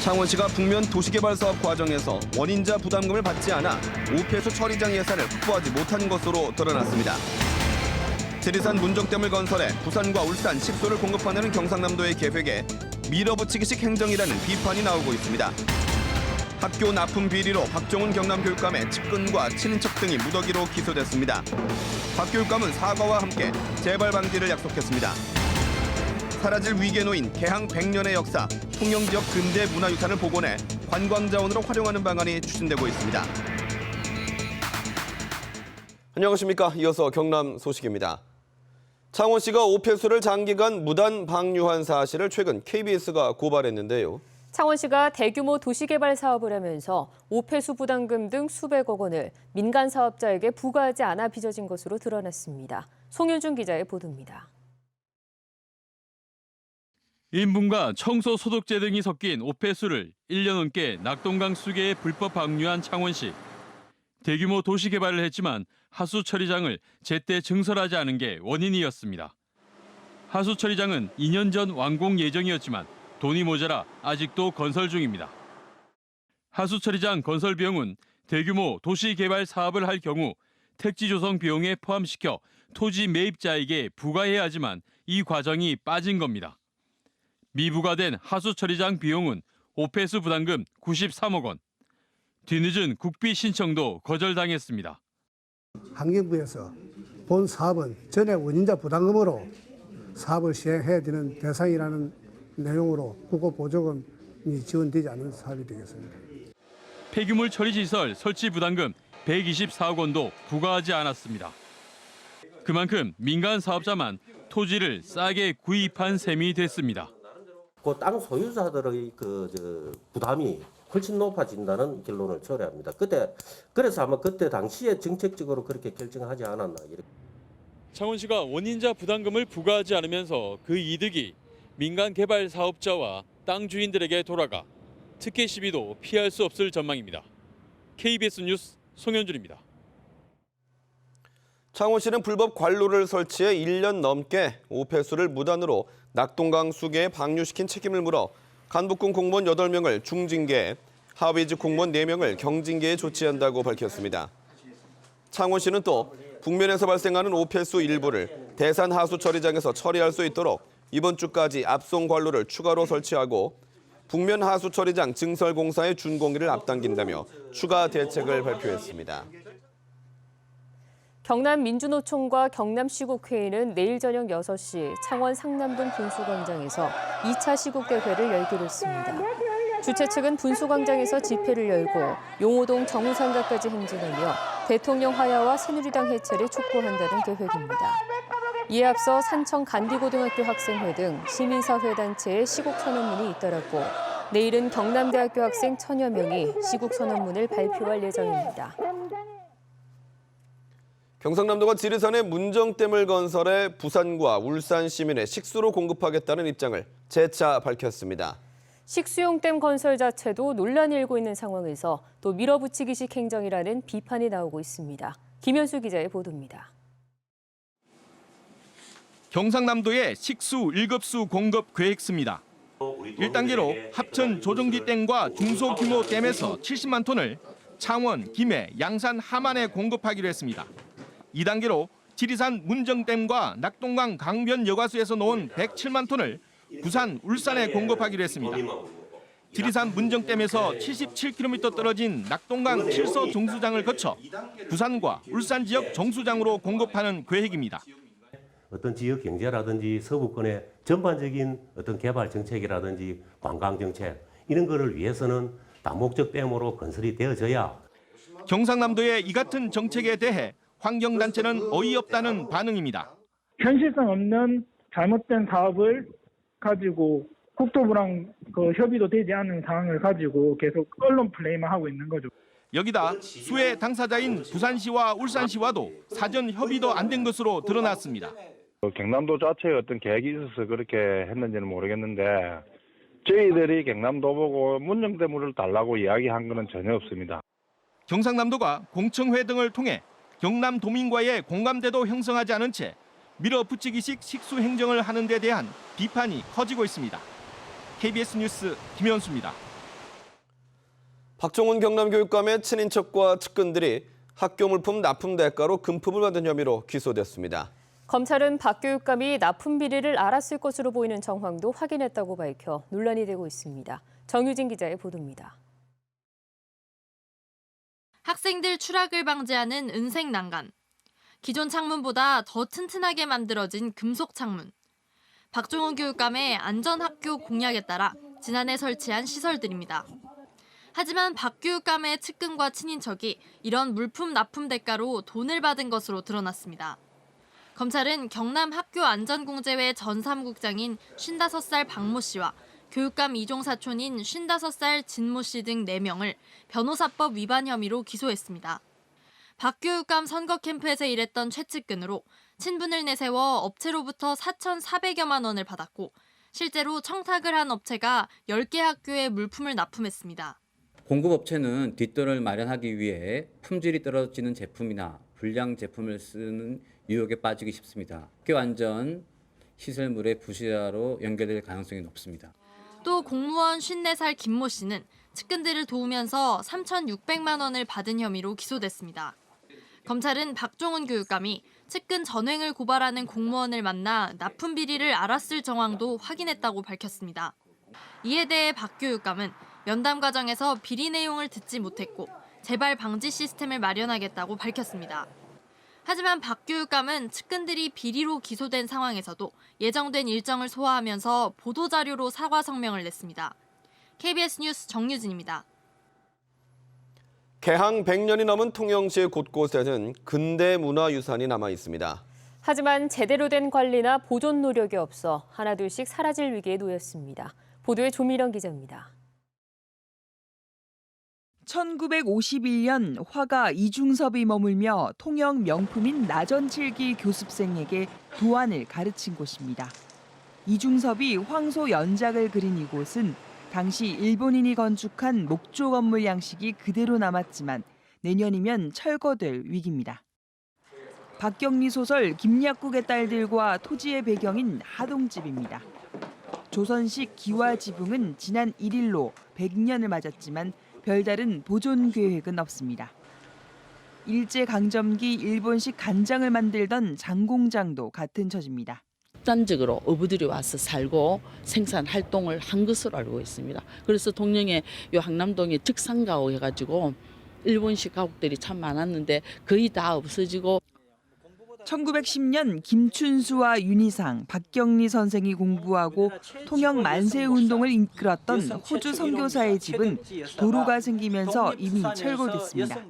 창원시가 북면 도시개발 사업 과정에서 원인자 부담금을 받지 않아 오폐수 처리장 예산을 확보하지 못한 것으로 드러났습니다. 지리산 문정댐을 건설해 부산과 울산 식수를 공급하는 경상남도의 계획에 밀어붙이기식 행정이라는 비판이 나오고 있습니다. 학교 납품 비리로 박종훈 경남교육감의 측근과 친인척 등이 무더기로 기소됐습니다. 박 교육감은 사과와 함께 재발 방지를 약속했습니다. 사라질 위기에 놓인 개항 100년의 역사, 통영지역 근대 문화유산을 복원해 관광자원으로 활용하는 방안이 추진되고 있습니다. 안녕하십니까. 이어서 경남 소식입니다. 창원시가 오폐수를 장기간 무단 방류한 사실을 최근 KBS가 고발했는데요. 창원시가 대규모 도시개발 사업을 하면서 오폐수 부담금 등 수백억 원을 민간 사업자에게 부과하지 않아 빚어진 것으로 드러났습니다. 송윤준 기자의 보도입니다. 인분과 청소 소독제 등이 섞인 오폐수를 1년 넘게 낙동강 수계에 불법 방류한 창원시. 대규모 도시 개발을 했지만 하수 처리장을 제때 증설하지 않은 게 원인이었습니다. 하수 처리장은 2년 전 완공 예정이었지만 돈이 모자라 아직도 건설 중입니다. 하수 처리장 건설 비용은 대규모 도시 개발 사업을 할 경우 택지 조성 비용에 포함시켜 토지 매입자에게 부과해야 하지만 이 과정이 빠진 겁니다. 미부과된 하수 처리장 비용은 오폐수 부담금 93억 원. 뒤늦은 국비 신청도 거절당했습니다. 환경부에서 본 사업은 전액 원인자 부담금으로 사업을 시행해야 되는 대상이라는 내용으로 국고 보조금이 지원되지 않은 사업이 되겠습니다. 폐기물 처리시설 설치 부담금 124억 원도 부과하지 않았습니다. 그만큼 민간 사업자만 토지를 싸게 구입한 셈이 됐습니다. 그 땅 소유자들의 부담이 훨씬 높아진다는 결론을 초래합니다. 그래서 아마 그때 당시에 정책적으로 그렇게 결정하지 않았나. 창원시가 원인자 부담금을 부과하지 않으면서 그 이득이 민간 개발 사업자와 땅 주인들에게 돌아가 특혜 시비도 피할 수 없을 전망입니다. KBS 뉴스 송현준입니다. 창원시는 불법 관로를 설치해 1년 넘게 오폐수를 무단으로 낙동강 수계에 방류시킨 책임을 물어 간부군 공무원 8명을 중징계, 하위직 공무원 4명을 경징계에 조치한다고 밝혔습니다. 창원시는 또 북면에서 발생하는 오폐수 일부를 대산 하수 처리장에서 처리할 수 있도록 이번 주까지 압송 관로를 추가로 설치하고 북면 하수 처리장 증설 공사의 준공일을 앞당긴다며 추가 대책을 발표했습니다. 경남민주노총과 경남시국회의는 내일 저녁 6시 창원 상남동 분수광장에서 2차 시국대회를 열기로 했습니다. 주최 측은 분수광장에서 집회를 열고 용호동 정우상가까지 행진하며 대통령 하야와 새누리당 해체를 촉구한다는 계획입니다. 이에 앞서 산청 간디고등학교 학생회 등 시민사회단체의 시국선언문이 잇따랐고 내일은 경남대학교 학생 1000여 명이 시국선언문을 발표할 예정입니다. 경상남도가 지리산에 문정댐을 건설해 부산과 울산 시민의 식수로 공급하겠다는 입장을 재차 밝혔습니다. 식수용댐 건설 자체도 논란이 일고 있는 상황에서 또 밀어붙이기식 행정이라는 비판이 나오고 있습니다. 김현수 기자의 보도입니다. 경상남도의 식수 1급수 공급 계획서입니다. 1단계로 합천 조정지댐과 중소규모 댐에서 70만 톤을 창원, 김해, 양산, 함안에 공급하기로 했습니다. 2단계로 지리산 문정댐과 낙동강 강변 여과수에서 놓은 107만 톤을 부산, 울산에 공급하기로 했습니다. 지리산 문정댐에서 77km 떨어진 낙동강 칠서 정수장을 거쳐 부산과 울산 지역 정수장으로 공급하는 계획입니다. 어떤 지역 경제라든지 서부권의 전반적인 어떤 개발 정책이라든지 관광 정책 이런 거를 위해서는 다목적 댐으로 건설이 되어져야. 경상남도의 이 같은 정책에 대해 환경단체는 어이없다는 반응입니다. 현실성 없는 잘못된 사업을 가지고 국토부랑 협의도 되지 않은 상황을 가지고 계속 언론 플레이만 하고 있는 거죠. 여기다 수혜 당사자인 부산시와 울산시와도 사전 협의도 안 된 것으로 드러났습니다. 경남도 자체의 어떤 계획이 있어서 그렇게 했는지는 모르겠는데 저희들이 경남도 보고 문정댐을 달라고 이야기한 것은 전혀 없습니다. 경상남도가 공청회 등을 통해 경남도민과의 공감대도 형성하지 않은 채 밀어붙이기식 식수 행정을 하는 데 대한 비판이 커지고 있습니다. KBS 뉴스 김현수입니다. 박종훈 경남교육감의 친인척과 측근들이 학교 물품 납품 대가로 금품을 받은 혐의로 기소됐습니다. 검찰은 박 교육감이 납품 비리를 알았을 것으로 보이는 정황도 확인했다고 밝혀 논란이 되고 있습니다. 정유진 기자의 보도입니다. 학생들 추락을 방지하는 은색 난간. 기존 창문보다 더 튼튼하게 만들어진 금속 창문. 박종훈 교육감의 안전학교 공약에 따라 지난해 설치한 시설들입니다. 하지만 박 교육감의 측근과 친인척이 이런 물품 납품 대가로 돈을 받은 것으로 드러났습니다. 검찰은 경남 학교안전공제회 전 사무국장인 55살 박모 씨와 교육감 이종 사촌인 55살 진모 씨 등 4명을 변호사법 위반 혐의로 기소했습니다. 박 교육감 선거 캠프에서 일했던 최측근으로 친분을 내세워 업체로부터 4,400여만 원을 받았고 실제로 청탁을 한 업체가 10개 학교에 물품을 납품했습니다. 공급업체는 뒷돈을 마련하기 위해 품질이 떨어지는 제품이나 불량 제품을 쓰는 유혹에 빠지기 쉽습니다. 학교 안전 시설물의 부실화로 연결될 가능성이 높습니다. 또 공무원 54살 김모 씨는 측근들을 도우면서 3,600만 원을 받은 혐의로 기소됐습니다. 검찰은 박종훈 교육감이 측근 전횡을 고발하는 공무원을 만나 납품 비리를 알았을 정황도 확인했다고 밝혔습니다. 이에 대해 박 교육감은 면담 과정에서 비리 내용을 듣지 못했고 재발 방지 시스템을 마련하겠다고 밝혔습니다. 하지만 박 교육감은 측근들이 비리로 기소된 상황에서도 예정된 일정을 소화하면서 보도자료로 사과 성명을 냈습니다. KBS 뉴스 정유진입니다. 개항 100년이 넘은 통영시 곳곳에는 근대 문화유산이 남아 있습니다. 하지만 제대로 된 관리나 보존 노력이 없어 하나둘씩 사라질 위기에 놓였습니다. 보도에 조미령 기자입니다. 1951년 화가 이중섭이 머물며 통영 명품인 나전칠기 교습생에게 도안을 가르친 곳입니다. 이중섭이 황소 연작을 그린 이곳은 당시 일본인이 건축한 목조 건물 양식이 그대로 남았지만 내년이면 철거될 위기입니다. 박경리 소설 김약국의 딸들과 토지의 배경인 하동집입니다. 조선식 기와지붕은 지난 1일로 100년을 맞았지만 별다른 보존 계획은 없습니다. 일제강점기 일본식 간장을 만들던 장공장도 같은 처지입니다. 집단적으로 어부들이 와서 살고 생산 활동을 한 것으로 알고 있습니다. 그래서 동영에 요 항남동에 즉상가옥 해가지고 일본식 가옥들이 참 많았는데 거의 다 없어지고 1910년 김춘수와 윤희상, 박경리 선생이 공부하고 통영 만세운동을 이끌었던 호주 선교사의 집은 도로가 생기면서 이미 철거됐습니다.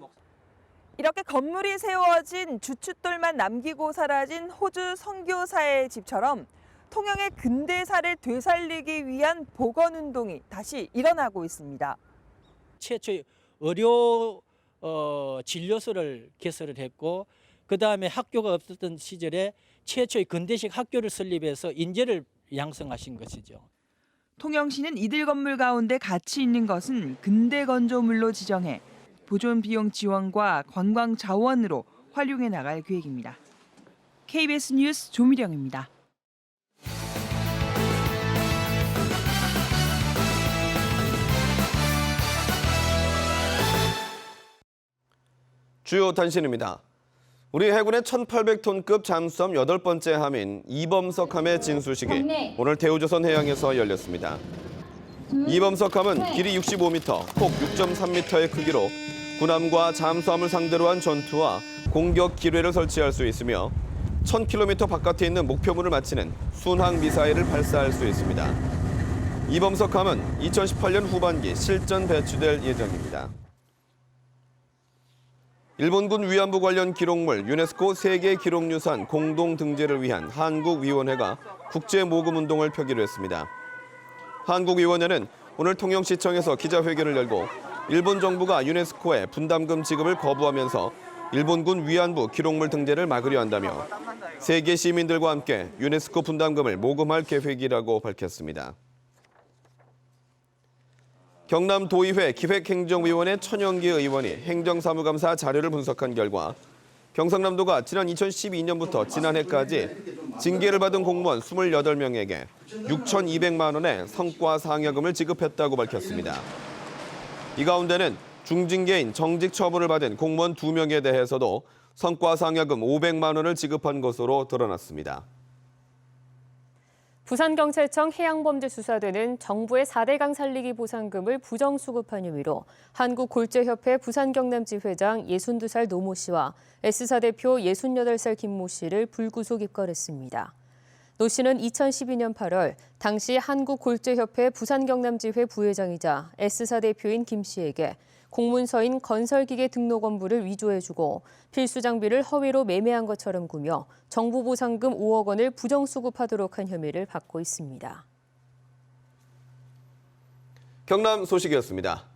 이렇게 건물이 세워진 주춧돌만 남기고 사라진 호주 선교사의 집처럼 통영의 근대사를 되살리기 위한 복원운동이 다시 일어나고 있습니다. 최초의 의료 진료소를 개설을 했고 그다음에 학교가 없었던 시절에 최초의 근대식 학교를 설립해서 인재를 양성하신 것이죠. 통영시는 이들 건물 가운데 가치 있는 것은 근대 건조물로 지정해 보존 비용 지원과 관광 자원으로 활용해 나갈 계획입니다. KBS 뉴스 조미령입니다. 주요 단신입니다. 우리 해군의 1,800톤급 잠수함 8번째 함인 이범석함의 진수식이 오늘 대우조선 해양에서 열렸습니다. 이범석함은 길이 65m, 폭 6.3m의 크기로 군함과 잠수함을 상대로 한 전투와 공격 기뢰를 설치할 수 있으며 1,000km 바깥에 있는 목표물을 맞히는 순항 미사일을 발사할 수 있습니다. 이범석함은 2018년 후반기 실전 배치될 예정입니다. 일본군 위안부 관련 기록물 유네스코 세계 기록유산 공동 등재를 위한 한국위원회가 국제모금운동을 펴기로 했습니다. 한국위원회는 오늘 통영시청에서 기자회견을 열고 일본 정부가 유네스코에 분담금 지급을 거부하면서 일본군 위안부 기록물 등재를 막으려 한다며 세계 시민들과 함께 유네스코 분담금을 모금할 계획이라고 밝혔습니다. 경남도의회 기획행정위원회 천영기 의원이 행정사무감사 자료를 분석한 결과 경상남도가 지난 2012년부터 지난해까지 징계를 받은 공무원 28명에게 6,200만 원의 성과 상여금을 지급했다고 밝혔습니다. 이 가운데는 중징계인 정직 처분을 받은 공무원 2명에 대해서도 성과상여금 500만 원을 지급한 것으로 드러났습니다. 부산경찰청 해양범죄수사대는 정부의 4대강 살리기 보상금을 부정수급한 혐의로 한국골재협회 부산경남지 회장 62살 노모 씨와 S사 대표 68살 김모 씨를 불구속 입건했습니다. 노 씨는 2012년 8월 당시 한국골재협회 부산경남지회 부회장이자 S사 대표인 김 씨에게 공문서인 건설기계 등록 원부를 위조해주고 필수 장비를 허위로 매매한 것처럼 꾸며 정부 보상금 5억 원을 부정수급하도록 한 혐의를 받고 있습니다. 경남 소식이었습니다.